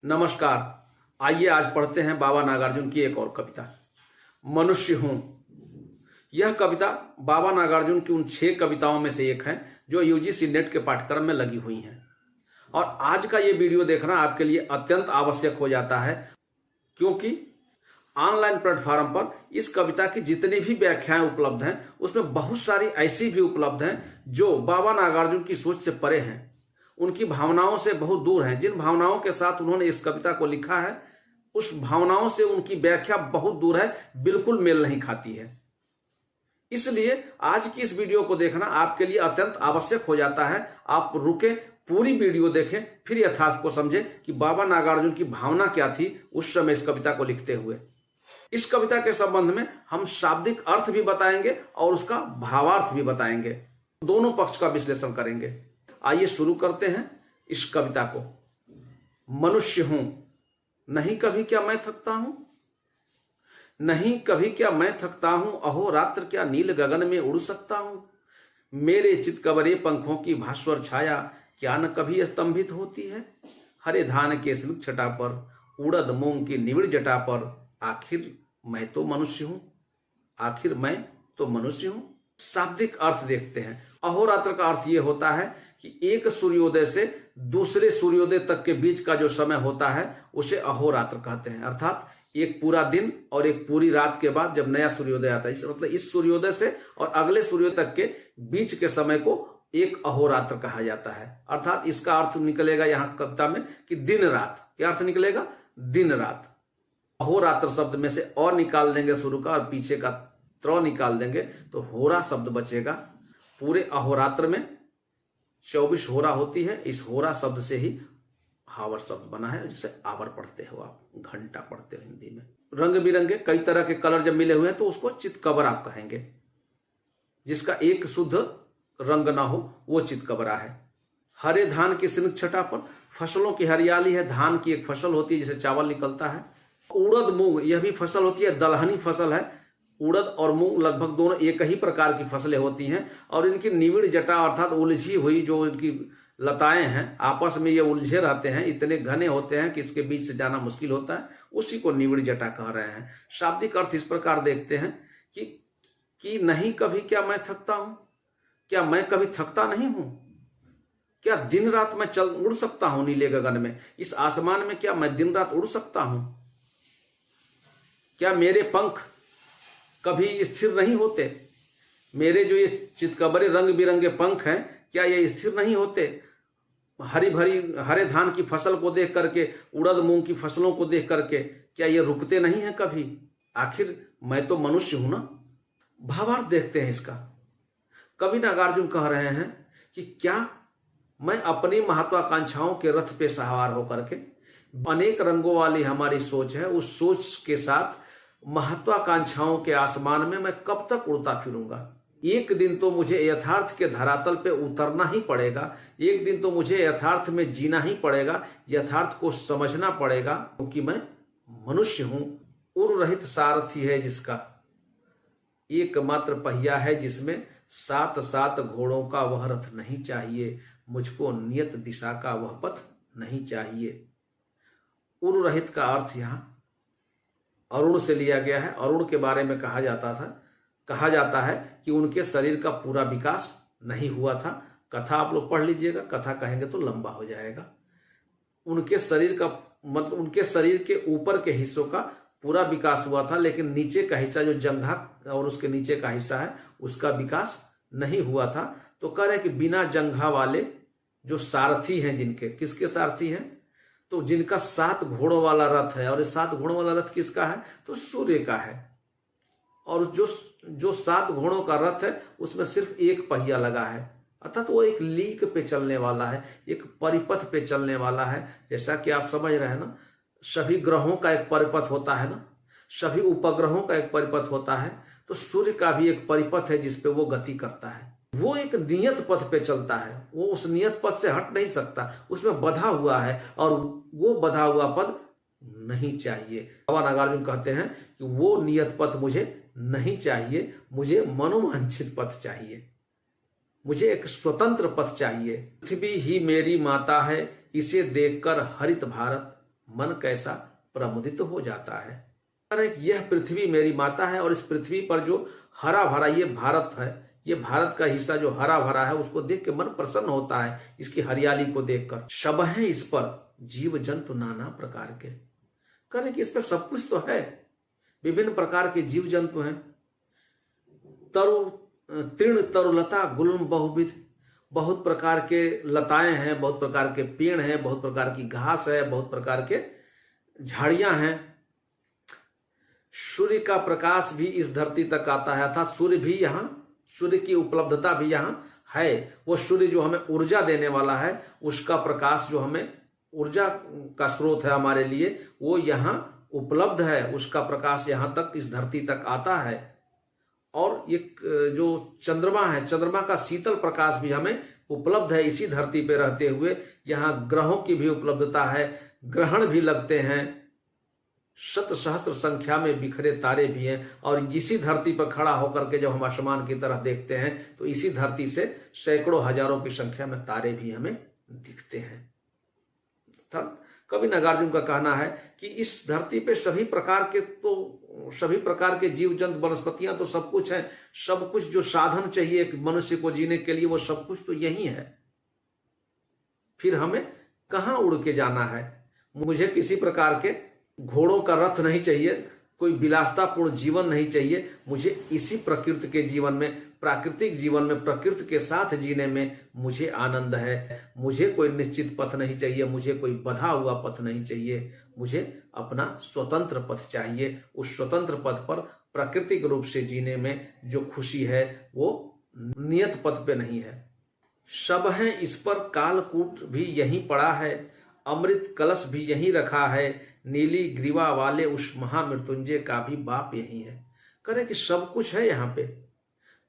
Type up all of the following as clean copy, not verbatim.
नमस्कार। आइए आज पढ़ते हैं बाबा नागार्जुन की एक और कविता, मनुष्य हूं। यह कविता बाबा नागार्जुन की उन 6 कविताओं में से एक है जो यूजीसी नेट के पाठ्यक्रम में लगी हुई हैं। और आज का ये वीडियो देखना आपके लिए अत्यंत आवश्यक हो जाता है, क्योंकि ऑनलाइन प्लेटफॉर्म पर इस कविता की जितनी भी व्याख्याएं उपलब्ध हैं उसमें बहुत सारी ऐसी भी उपलब्ध हैं जो बाबा नागार्जुन की सोच से परे हैं, उनकी भावनाओं से बहुत दूर हैं। जिन भावनाओं के साथ उन्होंने इस कविता को लिखा है उस भावनाओं से उनकी व्याख्या बहुत दूर है, बिल्कुल मेल नहीं खाती है। इसलिए आज की इस वीडियो को देखना आपके लिए अत्यंत आवश्यक हो जाता है। आप रुके, पूरी वीडियो देखें, फिर यथार्थ को समझें कि बाबा नागार्जुन की भावना क्या थी उस समय इस कविता को लिखते हुए। इस कविता के संबंध में हम शाब्दिक अर्थ भी बताएंगे और उसका भावार्थ भी बताएंगे, दोनों पक्ष का विश्लेषण करेंगे। आइए शुरू करते हैं इस कविता को। मनुष्य हूं, नहीं कभी क्या मैं थकता हूं, नहीं कभी क्या मैं थकता हूं, अहोरात्र क्या नील गगन में उड़ सकता हूं। मेरे चितकबरे पंखों की भास्वर छाया क्या न कभी स्तंभित होती है। हरे धान के सिल्क छटा पर, उड़द मूंग की निविड़ जटा पर, आखिर मैं तो मनुष्य हूं, आखिर मैं तो मनुष्य हूं। शाब्दिक अर्थ देखते हैं। अहोरात्र का अर्थ यह होता है कि एक सूर्योदय से दूसरे सूर्योदय तक के बीच का जो समय होता है उसे अहोरात्र कहते हैं। अर्थात एक पूरा दिन और एक पूरी रात के बाद जब नया सूर्योदय आता है, मतलब इस सूर्योदय से और अगले सूर्योदय तक के बीच के समय को एक अहोरात्र कहा जाता है। अर्थात इसका अर्थ निकलेगा यहां कविता में कि दिन रात। क्या अर्थ निकलेगा? दिन रात। अहोरात्र शब्द में से और निकाल देंगे शुरू का और पीछे का त्र निकाल देंगे तो होरा शब्द बचेगा। पूरे अहोरात्र में 24 होरा होती है। इस होरा शब्द से ही हावर शब्द बना है, जिसे आवर पढ़ते हो आप, घंटा पढ़ते हो हिंदी में। रंग बिरंगे कई तरह के कलर जब मिले हुए हैं तो उसको चितकबर आप कहेंगे। जिसका एक शुद्ध रंग ना हो वो चितकबरा है। हरे धान की सिल्क छटा पर, फसलों की हरियाली है। धान की एक फसल होती है जिसे चावल निकलता है। उड़द मूंग यह भी फसल होती है, दलहनी फसल है। उड़द और मूंग लगभग दोनों एक ही प्रकार की फसलें होती हैं और इनकी निविड़ जटा अर्थात उलझी हुई जो इनकी लताएं हैं आपस में ये उलझे रहते हैं, इतने घने होते हैं कि इसके बीच से जाना मुश्किल होता है, उसी को निविड़ जटा कह रहे हैं। शाब्दिक अर्थ इस प्रकार देखते हैं कि नहीं कभी क्या मैं थकता हूं, क्या मैं कभी थकता नहीं हूं, क्या दिन रात मैं उड़ सकता हूं नीले गगन में, इस आसमान में क्या मैं दिन रात उड़ सकता हूं, क्या मेरे पंख कभी स्थिर नहीं होते, मेरे जो ये चितकबरे रंग बिरंगे पंख हैं क्या ये स्थिर नहीं होते। हरी भरी हरे धान की फसल को देख करके, उड़द मूंग की फसलों को देख करके क्या ये रुकते नहीं हैं कभी, आखिर मैं तो मनुष्य हूं ना। भावार्थ देखते हैं इसका। कवि नागार्जुन कह रहे हैं कि क्या मैं अपनी महत्वाकांक्षाओं के रथ पे सवार होकर के, अनेक रंगों वाली हमारी सोच है, उस सोच के साथ महत्वाकांक्षाओं के आसमान में मैं कब तक उड़ता फिरूंगा। एक दिन तो मुझे यथार्थ के धरातल पे उतरना ही पड़ेगा, एक दिन तो मुझे यथार्थ में जीना ही पड़ेगा, यथार्थ को समझना पड़ेगा, क्योंकि मैं मनुष्य हूं। उर रहित सारथी है जिसका, एकमात्र पहिया है जिसमें 7 घोड़ों का वह रथ नहीं चाहिए, मुझको नियत दिशा का वह पथ नहीं चाहिए। उर रहित का अर्थ यहां अरुण से लिया गया है। अरुण के बारे में कहा जाता है कि उनके शरीर का पूरा विकास नहीं हुआ था। कथा आप लोग पढ़ लीजिएगा, कथा कहेंगे तो लंबा हो जाएगा। उनके शरीर का मतलब उनके शरीर के ऊपर के हिस्सों का पूरा विकास हुआ था, लेकिन नीचे का हिस्सा जो जंघा और उसके नीचे का हिस्सा है उसका विकास नहीं हुआ था। तो कह रहे कि बिना जंघा वाले जो सारथी हैं, जिनके किसके सारथी हैं, तो जिनका 7 घोड़ों वाला रथ है। और ये 7 घोड़ों वाला रथ किसका है? तो सूर्य का है। और जो 7 घोड़ों का रथ है उसमें सिर्फ एक पहिया लगा है, अर्थात वो एक लीक पे चलने वाला है, एक परिपथ पे चलने वाला है। जैसा कि आप समझ रहे हैं ना, सभी ग्रहों का एक परिपथ होता है ना, सभी उपग्रहों का एक परिपथ होता है, तो सूर्य का भी एक परिपथ है जिसपे वो गति करता है। वो एक नियत पथ पे चलता है, वो उस नियत पथ से हट नहीं सकता, उसमें बंधा हुआ है और वो बंधा हुआ पद नहीं चाहिए। बाबा नागार्जुन कहते हैं कि वो नियत पथ मुझे नहीं चाहिए, मुझे मनोवांछित पथ चाहिए, मुझे एक स्वतंत्र पथ चाहिए। पृथ्वी ही मेरी माता है, इसे देखकर हरित भारत मन कैसा प्रमुदित हो जाता है। अरे यह पृथ्वी मेरी माता है और इस पृथ्वी पर जो हरा भरा ये भारत है, ये भारत का हिस्सा जो हरा भरा है उसको देख के मन प्रसन्न होता है, इसकी हरियाली को देखकर। शब है इस पर जीव जंतु नाना प्रकार के, करें कि इस पर सब कुछ तो है, विभिन्न प्रकार के जीव जंतु हैं। तृण तरुलता गुल्म बहुविध, बहुत प्रकार के लताएं हैं, बहुत प्रकार के पेड़ हैं, बहुत प्रकार की घास है, बहुत प्रकार के झाड़ियां हैं। सूर्य का प्रकाश भी इस धरती तक आता है, अर्थात सूर्य भी यहाँ, सूर्य की उपलब्धता भी यहाँ है। वो सूर्य जो हमें ऊर्जा देने वाला है, उसका प्रकाश जो हमें ऊर्जा का स्रोत है हमारे लिए, वो यहाँ उपलब्ध है, उसका प्रकाश यहाँ तक इस धरती तक आता है। और ये जो चंद्रमा है, चंद्रमा का शीतल प्रकाश भी हमें उपलब्ध है इसी धरती पे रहते हुए। यहाँ ग्रहों की भी उपलब्धता है, ग्रहण भी लगते हैं, शत सहस्त्र संख्या में बिखरे तारे भी हैं। और इसी धरती पर खड़ा होकर के जब हम आसमान की तरफ देखते हैं तो इसी धरती से सैकड़ों हजारों की संख्या में तारे भी हमें दिखते हैं। कवि नागार्जुन का कहना है कि इस धरती पे सभी प्रकार के जीव जंतु वनस्पतियां तो सब कुछ है, सब कुछ जो साधन चाहिए एक मनुष्य को जीने के लिए वो सब कुछ तो यही है। फिर हमें कहां उड़ के जाना है? मुझे किसी प्रकार के घोड़ों का रथ नहीं चाहिए, कोई विलासतापूर्ण जीवन नहीं चाहिए। मुझे इसी प्रकृति के जीवन में, प्राकृतिक जीवन में, प्रकृति के साथ जीने में मुझे आनंद है। मुझे कोई निश्चित पथ नहीं चाहिए, मुझे कोई बंधा हुआ पथ नहीं चाहिए, मुझे अपना स्वतंत्र पथ चाहिए। उस स्वतंत्र पथ पर प्राकृतिक रूप से जीने में जो खुशी है वो नियत पथ पे नहीं है। सब है इस पर कालकूट भी यहीं पड़ा है, अमृत कलश भी यहीं रखा है, नीली ग्रीवा वाले उस महामृत्युंजय का भी बाप यही है। करे कि सब कुछ है यहाँ पे,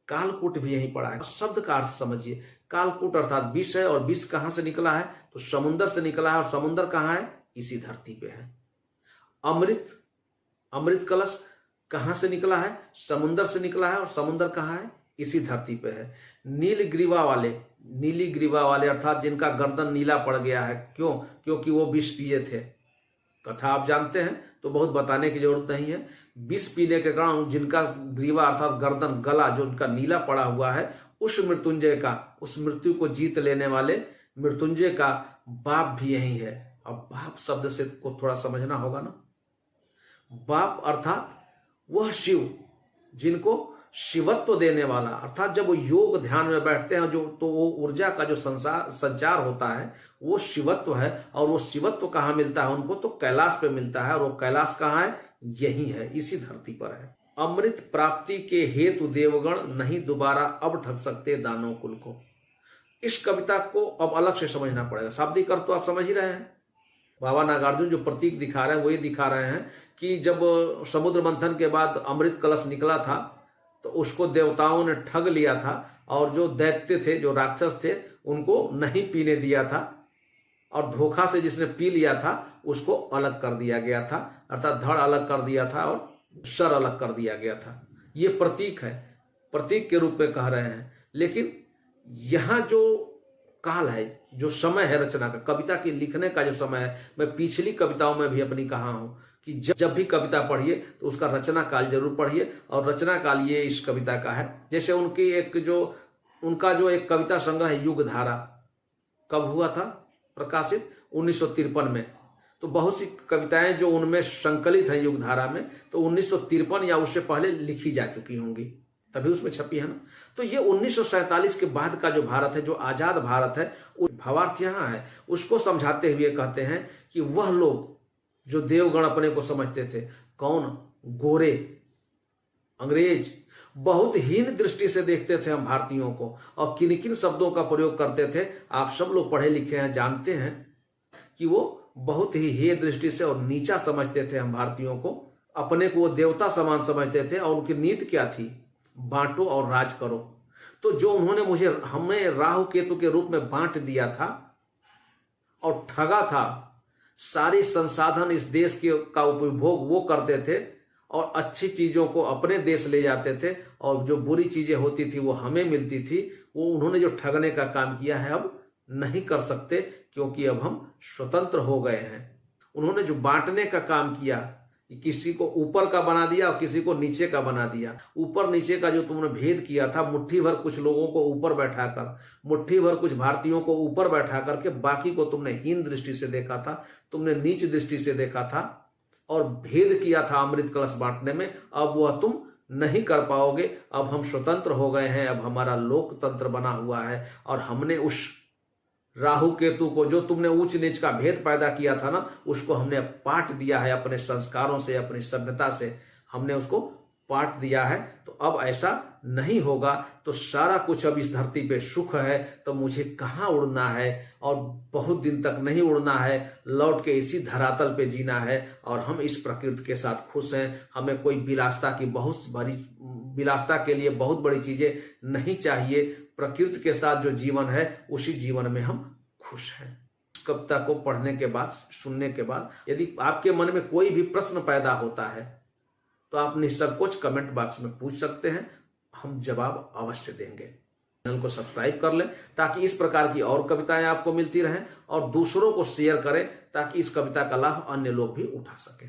कालकूट भी यहीं पड़ा है। शब्द का अर्थ समझिए, कालकूट अर्थात विष है, और विष कहां से निकला है? तो समुद्र से निकला है, और समुद्र कहां है? इसी धरती पे है। अमृत कलश कहां से निकला है? समुद्र से निकला है, और समुद्र कहां है? इसी धरती पे है। नीली ग्रीवा वाले अर्थात जिनका गर्दन नीला पड़ गया है, क्यों? क्योंकि वो विष पिए थे। कथा आप जानते हैं तो बहुत बताने की जरूरत नहीं है। विष पीने के कारण जिनका ग्रीवा अर्थात गर्दन, गला जो उनका नीला पड़ा हुआ है, उस मृत्युंजय का, उस मृत्यु को जीत लेने वाले मृत्युंजय का बाप भी यही है। अब बाप शब्द से को थोड़ा समझना होगा ना। बाप अर्थात वह शिव जिनको शिवत्व देने वाला, अर्थात जब वो योग ध्यान में बैठते हैं जो, तो वो ऊर्जा का जो संचार होता है वो शिवत्व है। और वो शिवत्व कहाँ मिलता है उनको? तो कैलाश पे मिलता है। और वो कैलाश कहाँ है? यही है, इसी धरती पर है। अमृत प्राप्ति के हेतु देवगण नहीं दोबारा अब ठग सकते दानव कुल को। इस कविता को अब अलग से समझना पड़ेगा। शाब्दिक अर्थ तो आप समझ ही रहे हैं। बाबा नागार्जुन जो प्रतीक दिखा रहे हैं वो ये दिखा रहे हैं कि जब समुद्र मंथन के बाद अमृत कलश निकला था तो उसको देवताओं ने ठग लिया था, और जो दैत्य थे, जो राक्षस थे, उनको नहीं पीने दिया था, और धोखा से जिसने पी लिया था उसको अलग कर दिया गया था, अर्थात धड़ अलग कर दिया था और सर अलग कर दिया गया था। ये प्रतीक है, प्रतीक के रूप में कह रहे हैं। लेकिन यहां जो काल है, जो समय है रचना का, कविता के लिखने का जो समय है, मैं पिछली कविताओं में भी अपनी कहा हूं कि जब भी कविता पढ़िए तो उसका रचना काल जरूर पढ़िए। और रचना काल ये इस कविता का है। जैसे उनका जो एक कविता संग्रह है युग धारा, कब हुआ था प्रकाशित? 1953 में। तो बहुत सी कविताएं जो उनमें संकलित हैं युग धारा में, तो 1953 या उससे पहले लिखी जा चुकी होंगी, तभी उसमें छपी है ना। तो ये 1947 के बाद का जो भारत है, जो आजाद भारत है, वो भावार्थ यहाँ है। उसको समझाते हुए कहते हैं कि वह लोग जो देवगण अपने को समझते थे, कौन? गोरे, अंग्रेज, बहुत हीन दृष्टि से देखते थे हम भारतीयों को, और किन किन शब्दों का प्रयोग करते थे। आप सब लोग पढ़े लिखे हैं, जानते हैं कि वो बहुत ही हेय दृष्टि से और नीचा समझते थे हम भारतीयों को। अपने को वो देवता समान समझते थे, और उनकी नीति क्या थी? बांटो और राज करो। तो जो उन्होंने हमें राहु केतु के रूप में बांट दिया था और ठगा था, सारे संसाधन इस देश का उपभोग वो करते थे और अच्छी चीजों को अपने देश ले जाते थे, और जो बुरी चीजें होती थी वो हमें मिलती थी। वो उन्होंने जो ठगने का काम किया है अब नहीं कर सकते, क्योंकि अब हम स्वतंत्र हो गए हैं। उन्होंने जो बांटने का काम किया, किसी को ऊपर का बना दिया और किसी को नीचे का बना दिया। ऊपर नीचे का जो तुमने भेद किया था, मुट्ठी भर कुछ लोगों को ऊपर बैठाकर, मुट्ठी भर कुछ भारतीयों को ऊपर बैठा करके बाकी को तुमने हीन दृष्टि से देखा था, तुमने नीच दृष्टि से देखा था और भेद किया था अमृत कलश बांटने में। अब वह तुम नहीं कर पाओगे। अब हम स्वतंत्र हो गए हैं, अब हमारा लोकतंत्र बना हुआ है और हमने उस राहु केतु को, जो तुमने ऊंच नीच का भेद पैदा किया था ना, उसको हमने पाट दिया है अपने संस्कारों से, अपनी सभ्यता से हमने उसको पाट दिया है। तो अब ऐसा नहीं होगा। तो सारा कुछ अब इस धरती पे सुख है, तो मुझे कहाँ उड़ना है और बहुत दिन तक नहीं उड़ना है, लौट के इसी धरातल पे जीना है और हम इस प्रकृति के साथ खुश हैं। हमें कोई विलासता के लिए बहुत बड़ी चीजें नहीं चाहिए। प्रकृति के साथ जो जीवन है उसी जीवन में हम खुश हैं। इस कविता को पढ़ने के बाद, सुनने के बाद, यदि आपके मन में कोई भी प्रश्न पैदा होता है तो आप निसंकोच कमेंट बॉक्स में पूछ सकते हैं, हम जवाब अवश्य देंगे। चैनल को सब्सक्राइब कर लें ताकि इस प्रकार की और कविताएं आपको मिलती रहें और दूसरों को शेयर करें ताकि इस कविता का लाभ अन्य लोग भी उठा सकें।